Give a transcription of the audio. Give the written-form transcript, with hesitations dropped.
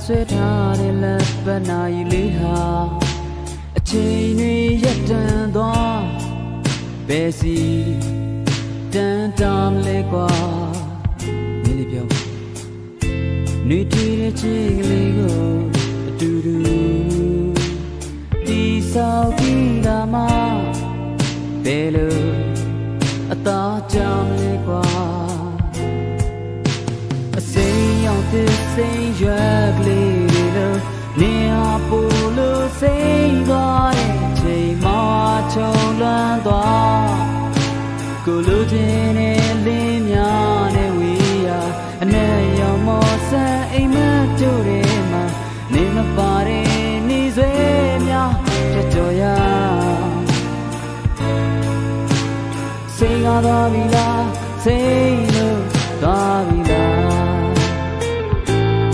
ဆွဲထားတဲ့လက်ပတ်နာရီလေးဟာအချိန်တွေရက်တန်သွားဘယ်စီတန်တာမလဲကွာမင်းလေးပြောနှွေးထွေးတဲ့ချိန်ကလေးကိုအတူတူတီဆောက်ပြီးတာမှဘယ်လိုအသာကြောင်လဲကွာအစိမ်းရောက်တဲ့စိမ်းရွက်ကလေးလိုနေဟာပိုလို့စိမ်းသွားတဲ့ချိန်မှချုံလွမ်းသွားကိုလိုချင်တဲ့လင်းများနဲ့ဝေးရအနဲ့ရောင်မော်ဆန်းအိမ်မက်တို့တွေမှာနေမပါတဲ့နေဆွေများကြကြော်ရစိတ်ကားသွားပြီလား